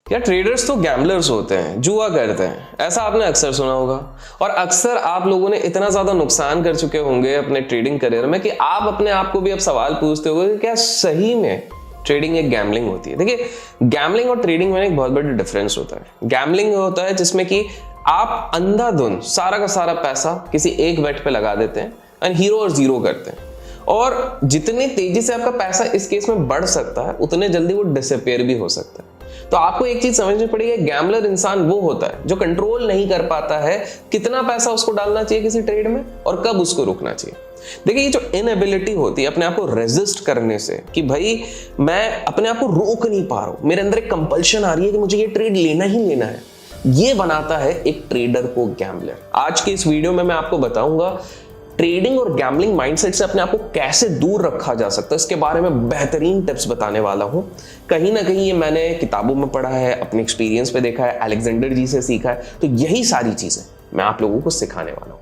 क्या ट्रेडर्स तो गैम्बलर्स होते हैं, जुआ करते हैं, ऐसा आपने अक्सर सुना होगा। और अक्सर आप लोगों ने इतना ज्यादा नुकसान कर चुके होंगे अपने ट्रेडिंग करियर में कि आप अपने आप को भी अब सवाल पूछते होंगे कि क्या सही में ट्रेडिंग एक गैम्बलिंग होती है। देखिए, गैम्बलिंग और ट्रेडिंग में एक बहुत बड़ा डिफरेंस होता है। गैम्बलिंग होता है जिसमें कि आप अंधाधुंध सारा का सारा पैसा किसी एक बेट पे लगा देते हैं एंड हीरो और जीरो करते हैं, और जितनी तेजी से आपका पैसा इस केस में बढ़ सकता है उतने जल्दी वो डिसअपियर भी हो सकता है। तो आपको एक चीज समझनी पड़ेगी, गैम्बलर इंसान वो होता है जो कंट्रोल नहीं कर पाता है कितना पैसा उसको डालना चाहिए किसी ट्रेड में और कब उसको रुकना चाहिए। देखिए, ये जो इनएबिलिटी होती है अपने आप को रेजिस्ट करने से कि भाई मैं अपने आप को रोक नहीं पा रहा हूं, मेरे अंदर एक कंपल्शन आ रही है कि मुझे ये ट्रेड लेना ही लेना है, ये बनाता है एक ट्रेडर को गैम्बलर। आज के इस वीडियो में मैं आपको बताऊंगा ट्रेडिंग और गैम्बलिंग माइंडसेट से अपने आप को कैसे दूर रखा जा सकता है, इसके बारे में बेहतरीन टिप्स बताने वाला हूं। कहीं ना कहीं ये मैंने किताबों में पढ़ा है, अपने एक्सपीरियंस पे देखा है, अलेक्जेंडर जी से सीखा है, तो यही सारी चीजें मैं आप लोगों को सिखाने वाला हूं।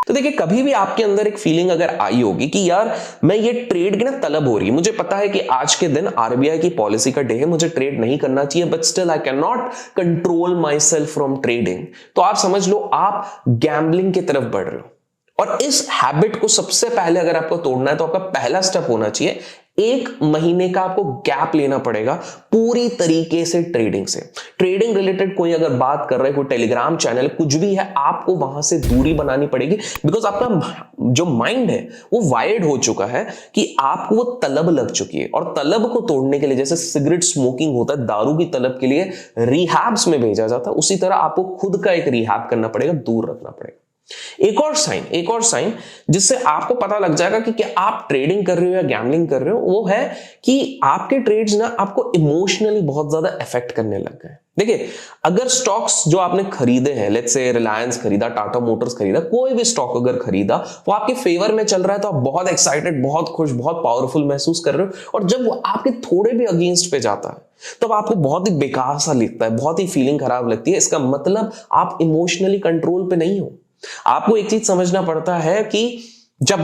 तो देखिए, कभी भी आपके अंदर एक फीलिंग अगर आई होगी कि यार मैं ये ट्रेड की ना तलब हो रही है, मुझे पता है कि आज के दिन आरबीआई की पॉलिसी का डे है, मुझे ट्रेड नहीं करना चाहिए, but still I can not control my self from trading, तो आप समझ लो आप गैम्बलिंग की तरफ बढ़ रहे हो। और इस हैबिट को सबसे पहले अगर आपको तोड़ना है तो आपका पहला स्टेप होना चाहिए, 1 महीने का आपको गैप लेना पड़ेगा पूरी तरीके से ट्रेडिंग से। ट्रेडिंग रिलेटेड कोई अगर बात कर रहा है, कोई टेलीग्राम चैनल कुछ भी है, आपको वहां से दूरी बनानी पड़ेगी, बिकॉज आपका जो माइंड है वो वायर्ड हो चुका है कि आपको वो तलब लग चुकी है। और तलब को तोड़ने के लिए, जैसे सिगरेट स्मोकिंग होता है, दारू की तलब के लिए रिहैब्स में भेजा जाता है, उसी तरह आपको खुद का एक रिहैब करना पड़ेगा, दूर रखना पड़ेगा। एक और साइन जिससे आपको पता लग जाएगा कि क्या आप ट्रेडिंग कर रहे हो या गैम्बलिंग कर रहे हो, वो है कि आपके ट्रेड्स ना आपको इमोशनली बहुत ज्यादा इफेक्ट करने लग गए। देखिए, अगर स्टॉक्स जो आपने खरीदे हैं, लेट्स से रिलायंस खरीदा, टाटा मोटर्स खरीदा, कोई भी स्टॉक अगर खरीदा वो आपके फेवर में चल रहा है तो आप बहुत एक्साइटेड, बहुत खुश, बहुत पावरफुल महसूस कर रहे हो। और जब वो आपके थोड़े भी अगेंस्ट पे जाता है तब आपको बहुत ही बेकार सा लगता है, बहुत ही फीलिंग खराब लगती है। इसका मतलब आप इमोशनली कंट्रोल पे नहीं हो। आपको एक चीज समझना पड़ता है कि जब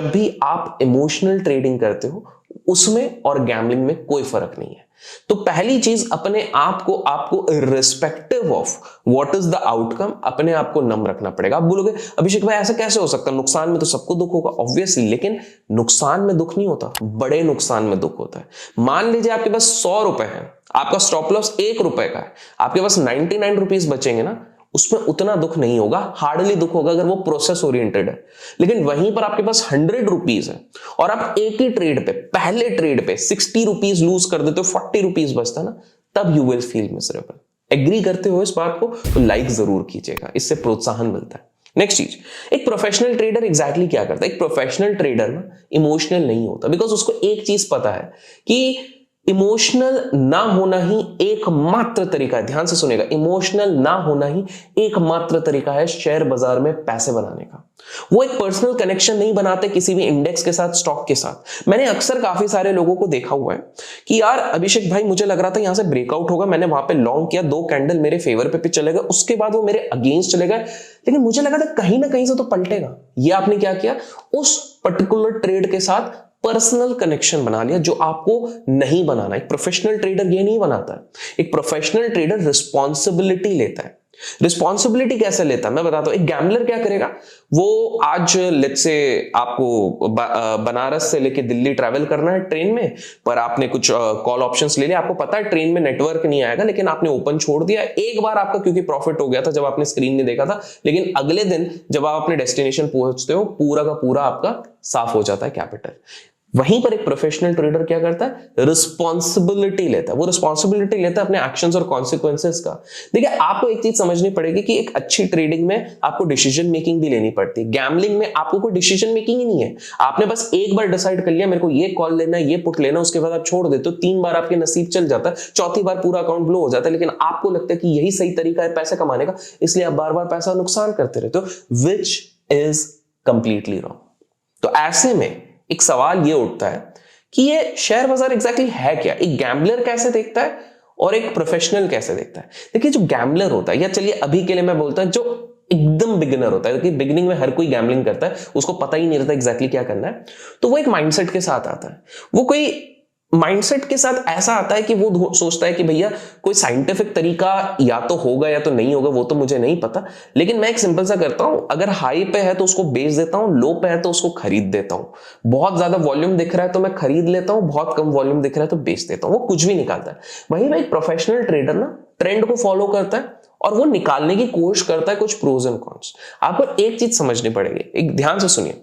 भी आप इमोशनल ट्रेडिंग करते हो उसमें और गैम्बलिंग में कोई फर्क नहीं है। तो पहली चीज, अपने आप को आपको irrespective of what is the outcome अपने आप को नम रखना पड़ेगा। आप बोलोगे अभिषेक भाई ऐसा कैसे हो सकता है, नुकसान में तो सबको दुख होगा, ऑब्वियसली, लेकिन नुकसान में दुख नहीं होता, बड़े नुकसान में दुख होता है। मान लीजिए आपके पास 100 रुपए है, आपका स्टॉप लॉस 1 रुपए का है, आपके पास 99 रुपीज बचेंगे ना, उसमें उतना दुख नहीं होगा, हार्डली दुख होगा अगर वो प्रोसेस ओरिएंटेड है। लेकिन वहीं पर आपके पास 100 रुपीज है और आप एक ही ट्रेड पे, पहले ट्रेड पे 60 रुपीज लूज कर देते हो, 40 रुपीज बचता ना, तब you will feel miserable. Agree करते हो इस बात को तो लाइक जरूर कीजिएगा, इससे प्रोत्साहन मिलता है। नेक्स्ट चीज, एक प्रोफेशनल ट्रेडर एग्जैक्टली क्या करता है? एक प्रोफेशनल ट्रेडर ना इमोशनल नहीं होता, बिकॉज उसको एक चीज पता है कि इमोशनल ना होना ही एकमात्र तरीका है, ध्यान से सुनेगा, इमोशनल ना होना ही एकमात्र तरीका है शेयर बाजार में पैसे बनाने का। वो एक पर्सनल कनेक्शन नहीं बनाते किसी भी इंडेक्स के साथ, स्टॉक के साथ। मैंने अक्सर काफी सारे लोगों को देखा हुआ है कि यार अभिषेक भाई मुझे लग रहा था यहां से ब्रेकआउट होगा, मैंने वहां पे लॉन्ग किया, 2 कैंडल मेरे फेवर पे चले गए, उसके बाद वो मेरे अगेंस्ट चले गए, लेकिन मुझे लगा था कहीं ना कहीं से तो पलटेगा। ये आपने क्या किया? उस पर्टिकुलर ट्रेड के साथ पर्सनल कनेक्शन बना लिया, जो आपको नहीं बनाना। एक प्रोफेशनल ट्रेडर ये नहीं बनाता है। एक प्रोफेशनल ट्रेडर रिस्पॉन्सिबिलिटी लेता है। रिस्पॉन्सिबिलिटी कैसे लेता है मैं बताता हूं। एक गैम्बलर क्या करेगा, वो आज लेट्स से आपको बनारस से लेके दिल्ली ट्रैवल करना है ट्रेन में, पर आपने कुछ कॉल ऑप्शंस ले लिया, आपको पता है ट्रेन में नेटवर्क नहीं आएगा, लेकिन आपने ओपन छोड़ दिया। एक बार आपका क्योंकि प्रॉफिट हो गया था जब आपने स्क्रीन में देखा था, लेकिन अगले दिन जब आप अपने डेस्टिनेशन पहुंचते हो पूरा का पूरा आपका साफ हो जाता है कैपिटल। वहीं पर एक प्रोफेशनल ट्रेडर क्या करता है? रिस्पॉन्सिबिलिटी लेता है। वो रिस्पॉन्सिबिलिटी लेता है अपने एक्शंस और कॉन्सिक्वेंसेस का। देखिए, आपको एक चीज समझनी पड़ेगी कि एक अच्छी ट्रेडिंग में आपको डिसीजन मेकिंग भी लेनी पड़ती है। गैम्बलिंग में आपको कोई डिसीजन मेकिंग ही नहीं है। आपने बस एक बार डिसाइड कर लिया मेरे को ये कॉल लेना है, ये पुट लेना, उसके बाद आप छोड़ देते हो। 3 बार आपके नसीब चल जाता है, चौथी बार पूरा अकाउंट ब्लो हो जाता है, लेकिन आपको लगता है कि यही सही तरीका है पैसे कमाने का, इसलिए आप बार बार पैसा नुकसान करते रहते हो, विच इज कंप्लीटली रॉन्ग। तो ऐसे में एक सवाल ये उठता है कि ये शेयर बाजार एग्जैक्टली है क्या? एक गैम्बलर कैसे देखता है और एक प्रोफेशनल कैसे देखता है? देखिए, जो गैम्बलर होता है, या चलिए अभी के लिए मैं बोलता हूं जो एकदम बिगिनर होता है, क्योंकि बिगिनिंग में हर कोई गैम्बलिंग करता है, उसको पता ही नहीं रहता एग्जैक्टली क्या करना है, तो वो एक माइंडसेट के साथ आता है। वो कोई माइंडसेट के साथ ऐसा आता है कि वो सोचता है कि भैया कोई साइंटिफिक तरीका या तो होगा या तो नहीं होगा, वो तो मुझे नहीं पता, लेकिन मैं एक सिंपल सा करता हूं, अगर हाई पे है तो उसको बेच देता हूं, लो पे है तो उसको खरीद देता हूं, बहुत ज्यादा वॉल्यूम दिख रहा है तो मैं खरीद लेता हूं, बहुत कम वॉल्यूम दिख रहा है तो बेच देता हूं, वो कुछ भी निकालता है। वही मैं एक प्रोफेशनल ट्रेडर ना ट्रेंड को फॉलो करता है और वो निकालने की कोशिश करता है कुछ प्रोज एंड कॉन्स। आपको एक चीज समझनी पड़ेगी, एक ध्यान से सुनिए,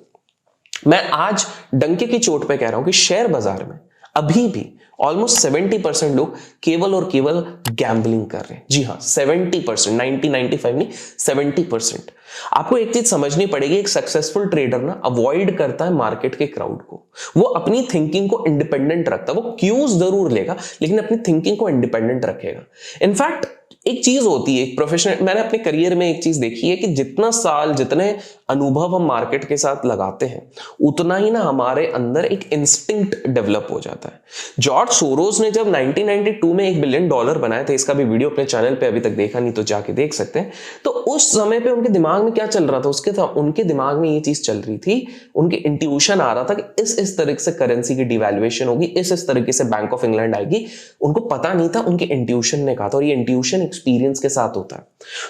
मैं आज डंके की चोट पे कह रहा हूं कि शेयर बाजार में अभी भी ऑलमोस्ट 70% लोग केवल और केवल गैम्बलिंग कर रहे हैं। जी हाँ, 70%, 90-95 नहीं, 70%। आपको एक चीज समझनी पड़ेगी, एक सक्सेसफुल ट्रेडर ना अवॉइड करता है मार्केट के क्राउड को, वो अपनी थिंकिंग को इंडिपेंडेंट रखता है, वो क्यूज जरूर लेगा लेकिन अपनी थिंकिंग को इंडिपेंडेंट रखेगा। इनफैक्ट एक चीज होती है, एक प्रोफेशनल, मैंने अपने करियर में एक चीज देखी है कि जितना साल, जितने अनुभव हम मार्केट के साथ लगाते हैं, उतना ही ना हमारे अंदर एक इंस्टिंक्ट डेवलप हो जाता है। जॉर्ज सोरोस ने जब 1992 में $1 बिलियन बनाए थे, इसका भी वीडियो अपने चैनल पे अभी तक देखा नहीं तो जाके देख सकते हैं, तो उस समय पे उनके दिमाग में क्या चल रहा था, उनके दिमाग में ये चीज चल रही थी, उनके इंट्यूशन आ रहा था कि इस तरीके से करेंसी की डिवैल्यूएशन होगी, इस तरीके से बैंक ऑफ इंग्लैंड आएगी। उनको पता नहीं था, उनके इंट्यूशन ने कहा था, और ये इंट्यूशन एक्सपीरियंस के साथ होता है।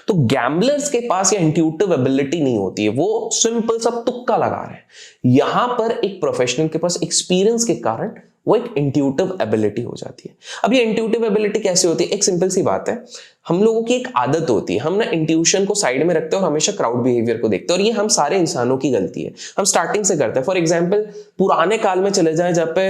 तो गैम्बलर्स के पास ये इंट्यूटिव एबिलिटी नहीं होती है, वो सिंपल सा तुक्का लगा रहे हैं। यहां पर एक प्रोफेशनल के पास एक्सपीरियंस के कारण वो एक इंट्यूटिव एबिलिटी हो जाती है। अब ये इंट्यूटिव एबिलिटी कैसे होती है? एक सिंपल सी बात है, हम लोगों की एक आदत होती है, हम ना इंट्यूशन को साइड में रखते हैं और हमेशा क्राउड बिहेवियर को देखते हैं, और ये हम सारे इंसानों की गलती है, हम स्टार्टिंग से करते हैं। फॉर एग्जांपल, पुराने काल में चले जाएं जब पे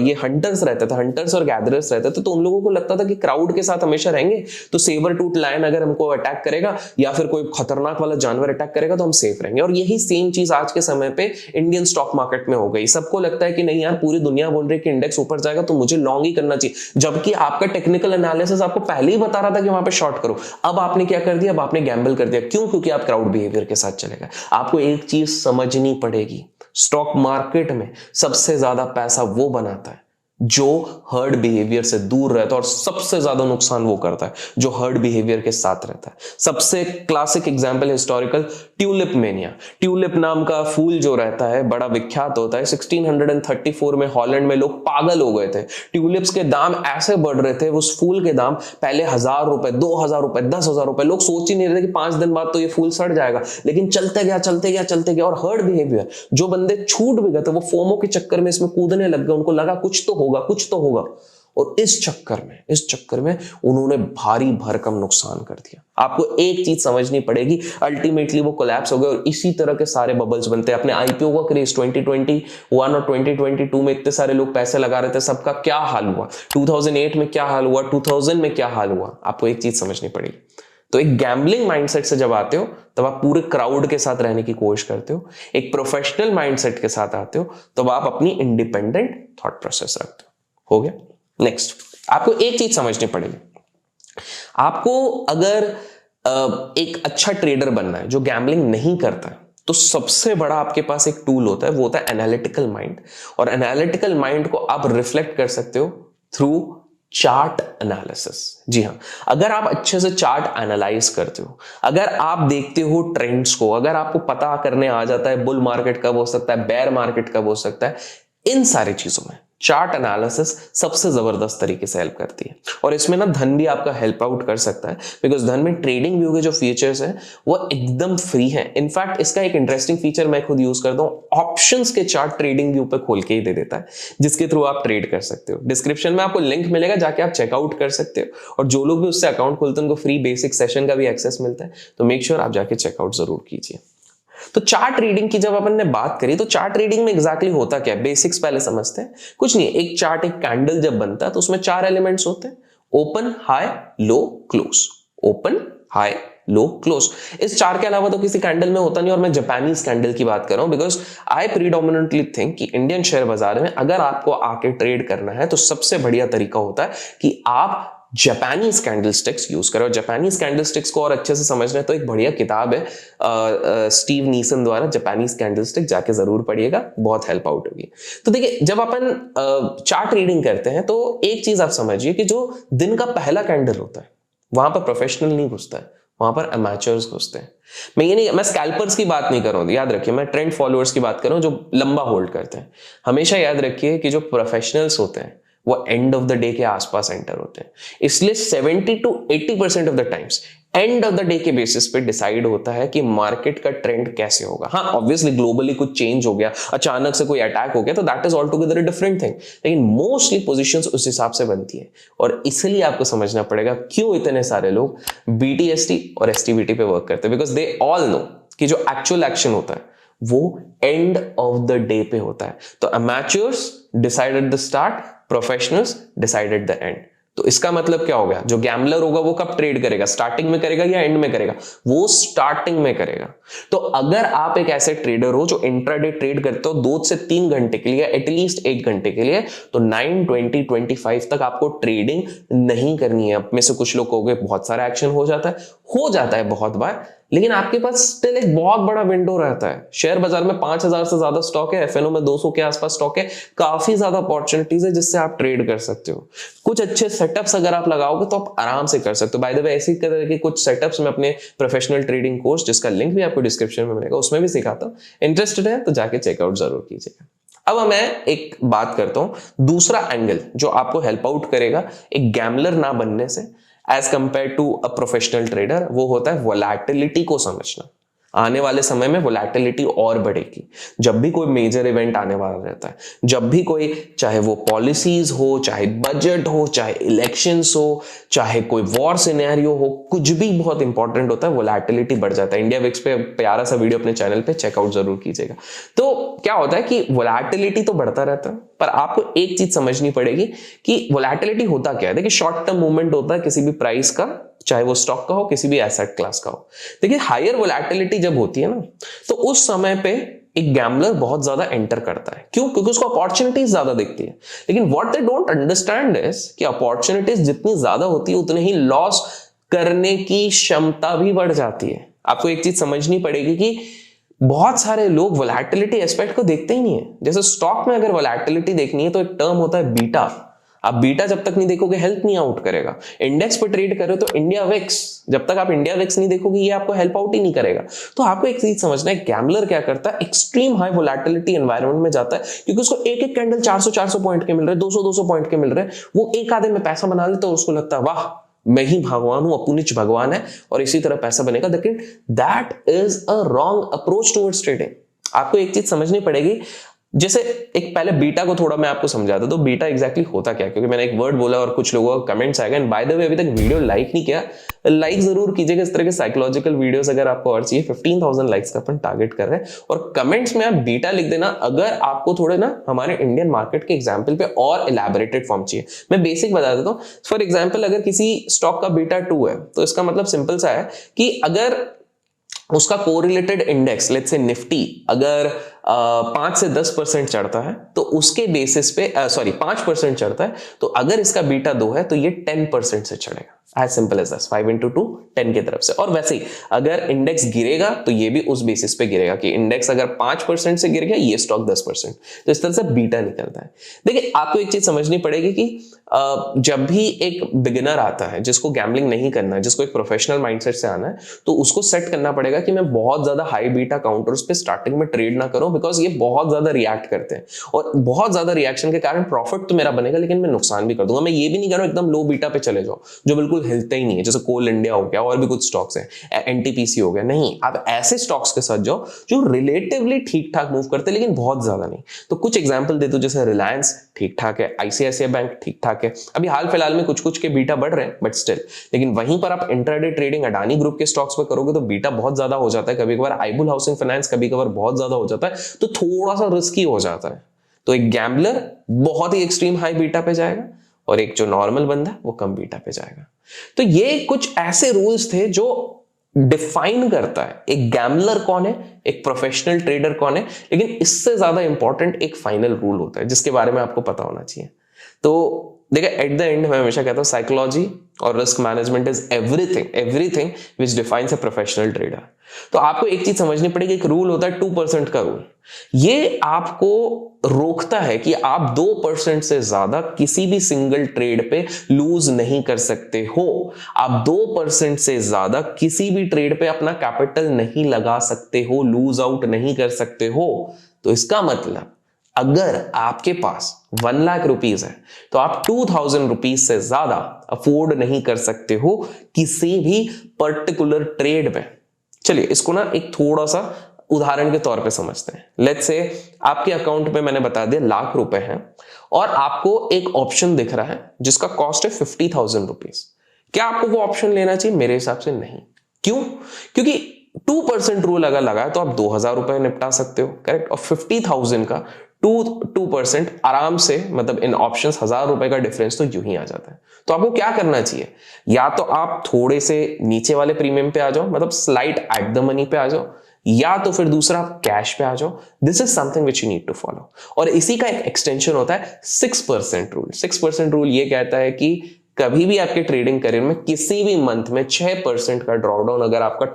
ये हंटर्स रहते थे, हंटर्स और गैदरर्स रहते थे, तो उन लोगों को लगता था कि क्राउड के साथ हमेशा रहेंगे तो सेबर टूथ लायन अगर हमको अटैक करेगा या फिर कोई खतरनाक वाला जानवर अटैक करेगा तो हम सेफ रहेंगे। और यही सेम चीज आज के समय पे इंडियन स्टॉक मार्केट में हो गई। सबको लगता है कि नहीं यार, पूरी दुनिया बोल रही है कि इंडेक्स ऊपर जाएगा तो मुझे लॉन्ग ही करना चाहिए, जबकि आपका टेक्निकल एनालिसिस आपको पहले ही बता रहा था कि वहां पे शॉर्ट करो। अब आपने क्या कर दिया? अब आपने गैम्बल कर दिया। क्यों? क्योंकि आप क्राउड बिहेवियर के साथ चले गए। आपको एक चीज समझनी पड़ेगी, स्टॉक मार्केट में सबसे ज्यादा पैसा वो बनाता है जो हर्ड बिहेवियर से दूर रहता है, और सबसे ज्यादा नुकसान वो करता है जो हर्ड बिहेवियर के साथ रहता है। सबसे classic example historical, tulip mania. Tulip नाम का फूल जो रहता है बड़ा विख्यात होता है। 1634 में हॉलैंड में लोग पागल हो गए थे, ट्यूलिप्स के दाम ऐसे बढ़ रहे थे, उस फूल के दाम पहले 1000 रुपए, 2000 रुपए, 10,000 रुपए, लोग सोच ही नहीं रहे थे कि 5 दिन बाद तो ये फूल सड़ जाएगा, लेकिन चलते गया चलते गया चलते गया। और हर्ड बिहेवियर, जो बंदे छूट भी गए थे वो फोमो के चक्कर में इसमें कूदने लग गए, उनको लगा कुछ तो होगा, कुछ तो होगा, और इस चक्कर में उन्होंने भारी भरकम नुकसान कर दिया। आपको एक चीज समझनी पड़ेगी, अल्टीमेटली वो कोलैप्स हो गए, और इसी तरह के सारे बबल्स बनते हैं। अपने आईपीओ का क्रेज 2021 और 2022 में इतने सारे लोग पैसे लगा रहे थे, सबका क्या हाल हुआ, 2008 में क्या हाल हुआ, 2000 में क्या हाल हुआ, आपको एक चीज समझनी पड़ेगी। तो एक गैम्बलिंग माइंडसेट से जब आते हो तब आप पूरे क्राउड के साथ रहने की कोशिश करते हो, एक प्रोफेशनल माइंडसेट के साथ आते हो तब आप अपनी इंडिपेंडेंट थॉट प्रोसेस रखते हो गया। नेक्स्ट, आपको एक चीज समझनी पड़ेगी, आपको अगर एक अच्छा ट्रेडर बनना है जो गैम्बलिंग नहीं करता है, तो सबसे बड़ा आपके पास एक टूल होता है, वो होता है एनालिटिकल माइंड। और एनालिटिकल माइंड को आप रिफ्लेक्ट कर सकते हो थ्रू चार्ट एनालिसिस। जी हाँ, अगर आप अच्छे से चार्ट एनालाइज करते हो, अगर आप देखते हो ट्रेंड्स को, अगर आपको पता करने आ जाता है बुल मार्केट कब हो सकता है, बेयर मार्केट कब हो सकता है, इन सारी चीजों में चार्ट एनालिसिस सबसे जबरदस्त तरीके से हेल्प करती है। और इसमें ना धन भी आपका हेल्प आउट कर सकता है, बिकॉज धन में ट्रेडिंग व्यू के जो फीचर्स हैं वो एकदम फ्री हैं। इनफैक्ट इसका एक इंटरेस्टिंग फीचर मैं खुद यूज करता हूँ, ऑप्शंस के चार्ट ट्रेडिंग व्यू पे खोल के ही दे देता है, जिसके थ्रू आप ट्रेड कर सकते हो। डिस्क्रिप्शन में आपको लिंक मिलेगा, जाके आप चेकआउट कर सकते हो। और जो लोग भी उससे अकाउंट खोलते हैं उनको फ्री बेसिक सेशन का भी एक्सेस मिलता है, तो मेक श्योर आप जाके चेकआउट जरूर कीजिए। तो चार्ट रीडिंग की जब अपन ने बात करी, तो चार्ट रीडिंग में एग्जैक्टली होता क्या है, बेसिक्स पहले समझते हैं। कुछ नहीं, एक चार्ट, एक कैंडल जब बनता है तो उसमें 4 एलिमेंट्स होते हैं, ओपन, हाई, लो, क्लोज। ओपन, हाई, लो, क्लोज। इस 4 के अलावा तो किसी कैंडल में होता नहीं। और मैं जापानीज कैंडल की बात कर रहा हूं, बिकॉज आई प्रीडोमिनेंटली थिंक कि इंडियन शेयर बाजार में अगर आपको आके ट्रेड करना है तो सबसे बढ़िया तरीका होता है कि आप जापानीज कैंडलस्टिक्स यूज करो। जापानीज कैंडलस्टिक्स को और अच्छे से समझना है तो एक बढ़िया किताब है स्टीव नीसन द्वारा, जापानीज कैंडलस्टिक, जाके जरूर पढ़िएगा, बहुत हेल्प आउट होगी। तो देखिए, जब अपन चार्ट रीडिंग करते हैं तो एक चीज आप समझिए कि जो दिन का पहला कैंडल होता है वहां पर प्रोफेशनल नहीं घुसता है, वहां पर अमेचर्स घुसते हैं। मैं स्कैल्पर्स की बात नहीं कर रहा हूं, याद रखिए, मैं ट्रेंड फॉलोअर्स की बात कर रहा हूं जो लंबा होल्ड करते हैं। हमेशा याद रखिए कि जो प्रोफेशनल्स होते हैं वो एंड ऑफ द डे के आसपास एंटर होते हैं। इसलिए 70 to 80% of the times end of the day के बेसिस पे डिसाइड होता है कि मार्केट का ट्रेंड कैसे होगा। हाँ, ऑब्वियसली ग्लोबली कुछ चेंज हो गया, अचानक से कोई अटैक हो गया, तो that is all together a different thing, लेकिन मोस्टली पोजीशंस उस हिसाब से बनती है। और इसलिए आपको समझना पड़ेगा क्यों इतने सारे लोग BTST और STBT पे वर्क करते हैं, बिकॉज दे ऑल नो कि जो एक्चुअल एक्शन होता है वो एंड ऑफ द डे पे होता है। तो amateurs decide at the start, professionals decide at the end. तो इसका मतलब क्या हो गया, जो गैम्बलर होगा वो कब ट्रेड करेगा, स्टार्टिंग में करेगा या एंड में करेगा, वो स्टार्टिंग में करेगा। तो अगर आप एक ऐसे ट्रेडर हो जो इंट्राडे ट्रेड करते हो 2 से 3 घंटे के लिए, एटलीस्ट 1 घंटे के लिए, तो 9, 20, 25 तक आपको ट्रेडिंग नहीं करनी है। अब में से कुछ लोग कहोगे बहुत सारा एक्शन हो जाता है बहुत बार, लेकिन आपके पास स्टिल एक बहुत बड़ा विंडो रहता है। शेयर बाजार में 5000 से ज्यादा स्टॉक है, FNO में 200 के आसपास स्टॉक है, काफी ज्यादा अपॉर्चुनिटीज है जिससे आप ट्रेड कर सकते हो। कुछ अच्छे सेटअप्स अगर आप लगाओगे तो आप आराम से कर सकते हो। बाय द वे, ऐसी तरह के कुछ सेटअप्स मैं अपने प्रोफेशनल ट्रेडिंग कोर्स, जिसका लिंक भी आपको डिस्क्रिप्शन में मिलेगा, उसमें भी सिखाता हूं। इंटरेस्टेड है तो जाके चेकआउट जरूर कीजिएगा। अब मैं एक बात करता हूं, दूसरा एंगल जो आपको हेल्प आउट करेगा एक गैम्बलर ना बनने से as compare to a professional trader, वो होता है वोलैटिलिटी को समझना। आने वाले समय में वोलैटिलिटी और बढ़ेगी। जब भी कोई मेजर इवेंट आने वाला रहता है, जब भी कोई, चाहे वो पॉलिसीज हो, चाहे बजट हो, चाहे इलेक्शंस हो, चाहे कोई वॉर सिनेरियो हो, कुछ भी बहुत इंपॉर्टेंट होता है, वोलैटिलिटी बढ़ जाता है। इंडिया विक्स पे प्यारा सा वीडियो अपने चैनल पे चेकआउट जरूर कीजिएगा। तो क्या होता है कि वोलैटिलिटी तो बढ़ता रहता है, पर आपको एक चीज समझनी पड़ेगी कि वोलैटिलिटी होता क्या है। देखिए, शॉर्ट टर्म मूवमेंट होता है किसी भी प्राइस का, चाहे वो स्टॉक का हो, किसी भी एसेट क्लास का हो। देखिए, हायर वोलैटिलिटी जब होती है ना, तो उस समय पे एक गैम्बलर बहुत ज्यादा एंटर करता है। क्यों? क्योंकि उसको अपॉर्चुनिटीज ज्यादा दिखती है। लेकिन what they don't understand is कि अपॉर्चुनिटीज जितनी ज्यादा होती है उतने ही लॉस करने की क्षमता भी बढ़ जाती है। आपको एक चीज समझनी पड़ेगी कि बहुत सारे लोग वोलैटिलिटी एस्पेक्ट को देखते ही नहीं है। जैसे स्टॉक में अगर वोलैटिलिटी देखनी है तो एक टर्म होता है बीटा। आप बीटा जब तक नहीं देखोगे हेल्प नहीं आउट करेगा। इंडेक्स पे ट्रेड कर रहे हो तो इंडिया विक्स, जब तक आप इंडिया विक्स नहीं देखोगे ये आपको हेल्प आउट ही नहीं करेगा। तो आपको एक चीज समझना है, गैम्बलर क्या करता है, एक्सट्रीम हाई वोलैटिलिटी एनवायरनमेंट में जाता है, क्योंकि उसको एक एक कैंडल 400 पॉइंट के मिल रहे, 200 पॉइंट के मिल रहे, वो एक आधे में पैसा बना लेता है। उसको लगता है वाह, मैं ही भगवान हूं, अपुनिच भगवान है और इसी तरह पैसा बनेगा। लेकिन that is a wrong approach towards trading. आपको एक चीज समझनी पड़ेगी। जैसे एक पहले बीटा को थोड़ा मैं आपको समझाता हूं, तो बीटा एग्जैक्टली होता क्या है, क्योंकि मैंने एक वर्ड बोला और कुछ लोगों का कमेंट्स आएगा। एंड बाय द वे, अभी तक वीडियो लाइक नहीं किया, लाइक जरूर कीजिएगा। इस तरह के साइकोलॉजिकल वीडियोस अगर आपको और चाहिए, 15,000 लाइक्स का अपन टारगेट कर रहे हैं। और कमेंट्स में आप बीटा लिख देना अगर आपको थोड़े ना हमारे इंडियन मार्केट के एग्जाम्पल पे और इलैबोरेटेड फॉर्म चाहिए। मैं बेसिक बता देता हूँ। फॉर एग्जाम्पल, अगर किसी स्टॉक का बीटा 2 है तो इसका मतलब सिंपल सा है कि अगर उसका correlated index, let's say Nifty, अगर 5 से 10% चढ़ता है तो उसके बेसिस पे 5% चढ़ता है, तो अगर इसका बीटा 2 है तो ये 10% से चढ़ेगा। As simple as that, 5 into 2 10 की तरफ से। और वैसे ही अगर इंडेक्स गिरेगा तो ये भी उस बेसिस पे गिरेगा कि इंडेक्स अगर 5% से गिर गया, ये स्टॉक 10%। तो इस तरह से बीटा निकलता है। देखिए, आपको एक चीज समझनी पड़ेगी कि जब भी एक बिगिनर आता है जिसको गैम्बलिंग नहीं करना है, जिसको एक प्रोफेशनल माइंडसेट से आना है, तो उसको सेट करना पड़ेगा कि मैं बहुत ज्यादा हाई बीटा काउंटर्स पे स्टार्टिंग में ट्रेड ना करूं, बिकॉज ये बहुत ज्यादा रिएक्ट करते हैं और बहुत ज्यादा रिएक्शन के कारण प्रॉफिट तो मेरा बनेगा लेकिन मैं नुकसान भी कर दूंगा। मैं ये भी नहीं कह रहा हूं एकदम लो बीटा पे चले जाओ जो बिल्कुल हिलते ही नहीं है, जैसे कोल इंडिया हो गया और भी कुछ स्टॉक्स हैं, NTPC हो गया। नहीं, आप ऐसे स्टॉक्स के साथ जाओ जो रिलेटिवली ठीक ठाक मूव करते हैं लेकिन बहुत ज्यादा नहीं। तो कुछ एग्जांपल दे दो, जैसे रिलायंस ठीक ठाक है, ICICI बैंक ठीक ठाक है, अभी हाल फिलहाल में कुछ कुछ के बीटा बढ़ रहे हैं बट स्टिल। लेकिन वहीं पर आप इंट्राडे ट्रेडिंग अडानी ग्रुप के स्टॉक्स पे करोगे तो बीटा बहुत ज्यादा हो जाता है, कभी कभार आईबुल हाउसिंग फाइनेंस कभी कभार बहुत ज्यादा हो जाता है, तो थोड़ा सा रिस्की हो जाता है। तो एक गैम्बलर बहुत ही एक्सट्रीम हाई बीटा पे जाएगा और एक जो नॉर्मल बंदा है वो कम बीटा पे जाएगा। तो ये कुछ ऐसे रूल्स थे जो डिफाइन करता है एक गैम्बलर कौन है, एक प्रोफेशनल ट्रेडर कौन है। लेकिन इससे ज्यादा इंपॉर्टेंट एक फाइनल रूल होता है जिसके बारे में आपको पता होना चाहिए। तो देखिए, एट द एंड मैं हमेशा कहता हूं साइकोलॉजी और risk management is everything which defines a professional trader. तो आपको एक चीज समझनी पड़ेगी, एक रूल होता है 2% का रूल। ये आपको रोकता है कि आप 2% से ज्यादा किसी भी सिंगल ट्रेड पे लूज नहीं कर सकते हो। आप 2% से ज्यादा किसी भी ट्रेड पे अपना कैपिटल नहीं लगा सकते हो, लूज आउट नहीं कर सकते हो। तो इसका मतलब अगर आपके पास 1,00,000 है तो आप 2,000 रुपीज से ज्यादा अफोर्ड नहीं कर सकते हो किसी भी पर्टिकुलर ट्रेड में। चलिए इसको ना एक थोड़ा सा उदाहरण के तौर पे समझते हैं। लेट्स से आपके अकाउंट में मैंने बता दिया ₹1,00,000 हैं और आपको एक ऑप्शन दिख रहा है जिसका कॉस्ट है 50,000 रुपीज। क्या आपको वो ऑप्शन लेना चाहिए? मेरे हिसाब से नहीं। क्यों? क्योंकि 2% रूल अगर लगा है तो आप 2,000 रुपए निपटा सकते हो, करेक्ट। और 50,000 का 2% आराम से, मतलब इन ऑप्शंस 1,000 रुपए का डिफरेंस तो यूं ही आ जाता है। तो आपको क्या करना चाहिए? या तो आप थोड़े से नीचे वाले प्रीमियम पे आ जाओ, मतलब स्लाइट एट द मनी पे आ जाओ, या तो फिर दूसरा आप कैश पे आ जाओ। This is something which you need to follow. और इसी का एक एक्सटेंशन होता है 6% रूल। 6% रूल ये कहता है कि कभी भी आपके ट्रेडिंग करियर में किसी भी मंथ में 6% का ड्रॉडाउन अगर आपका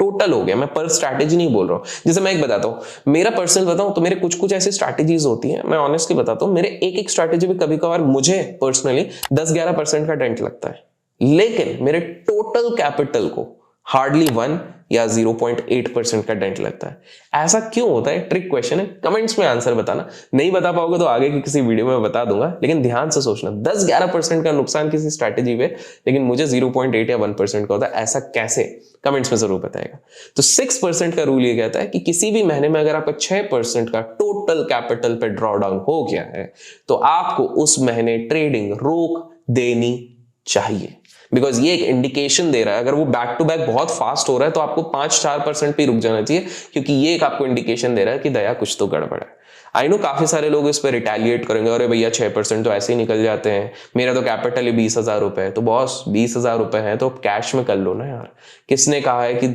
टोटल हो गया, मैं पर स्ट्रैटेजी नहीं बोल रहा हूं। जैसे मैं एक बताता हूं, मेरा पर्सनल बताऊं तो मेरे कुछ ऐसी स्ट्रैटेजीज होती हैं, मैं ऑनेस्टली बताता हूं, मेरे एक स्ट्रैटेजी में कभी कभार मुझे पर्सनली 10-11% का डेंट लगता है, लेकिन मेरे टोटल कैपिटल को हार्डली 1 या 0.8% का डेंट लगता है। ऐसा क्यों होता है? ट्रिक क्वेश्चन है, कमेंट्स में आंसर बताना। नहीं बता पाओगे तो आगे की किसी वीडियो में बता दूंगा, लेकिन ध्यान से सोचना। 10-11% का नुकसान किसी स्ट्रैटेजी पे, लेकिन मुझे 0.8 या 1% का होता है, ऐसा कैसे? कमेंट्स में जरूर बताएगा। तो 6% का रूल ये कहता है कि किसी भी महीने में अगर आपका 6% का टोटल कैपिटल पे ड्रॉ डाउन हो गया है तो आपको उस महीने ट्रेडिंग रोक देनी चाहिए। बिकॉज ये एक इंडिकेशन दे रहा है, अगर वो बैक टू बैक बहुत फास्ट हो रहा है तो आपको 5-4% पे रुक जाना चाहिए, क्योंकि ये एक आपको इंडिकेशन दे रहा है कि दया कुछ तो गड़बड़ है। आई नो काफी सारे लोग इस पर रिटेलिएट करेंगे, अरे भैया 6% तो ऐसे ही निकल जाते हैं, मेरा तो कैपिटल ही 20,000 रुपए है। तो बॉस 20,000 रुपए है तो कैश में कर लो ना यार। किसने कहा है कि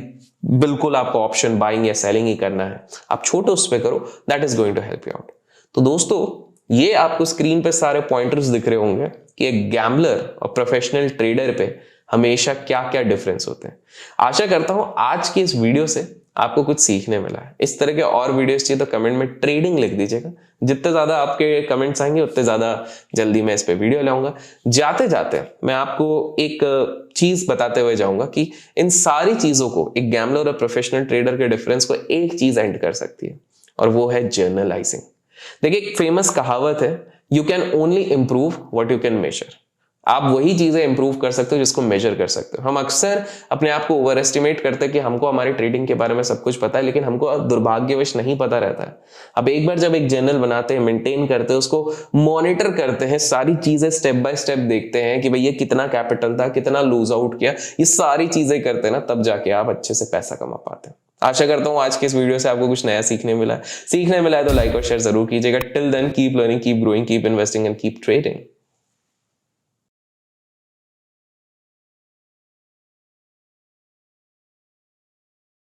बिल्कुल आपको ऑप्शन बाइंग या सेलिंग ही करना है? आप छोटे उस पर करो, that is going to help you out. तो दोस्तों, ये आपको स्क्रीन पे सारे पॉइंटर्स दिख रहे होंगे कि एक गैम्बलर और प्रोफेशनल ट्रेडर पे हमेशा क्या क्या डिफरेंस होते हैं। आशा करता हूं आज की इस वीडियो से आपको कुछ सीखने मिला है। इस तरह के और वीडियोस चाहिए तो कमेंट में ट्रेडिंग लिख दीजिएगा। जितने ज्यादा आपके कमेंट्स आएंगे उतने ज्यादा जल्दी मैं इस पे वीडियो लाऊंगा। जाते जाते मैं आपको एक चीज बताते हुए जाऊंगा कि इन सारी चीजों को, एक गैम्बलर और प्रोफेशनल ट्रेडर के डिफरेंस को एक चीज एंड कर सकती है, और वो है जर्नलाइजिंग। देखिए, एक फेमस कहावत है, you can only improve what you can measure. आप वही चीजें इंप्रूव कर सकते हो जिसको मेजर कर सकते हो। हम अक्सर अपने आप को ओवर एस्टिमेट करते हैं कि हमको हमारी ट्रेडिंग के बारे में सब कुछ पता है, लेकिन हमको दुर्भाग्यवश नहीं पता रहता है। अब एक बार जब एक जर्नल बनाते हैं, मेंटेन करते हैं, उसको मॉनिटर करते हैं, सारी चीजें स्टेप बाय स्टेप देखते हैं कि भैया कितना कैपिटल था, कितना लूज आउट किया, ये सारी चीजें करते हैं ना, तब जाके आप अच्छे से पैसा कमा पाते हैं। आशा करता हूं आज के इस वीडियो से आपको कुछ नया सीखने मिला है तो लाइक और शेयर जरूर कीजिएगा। Till then keep learning, keep growing, keep investing and keep trading.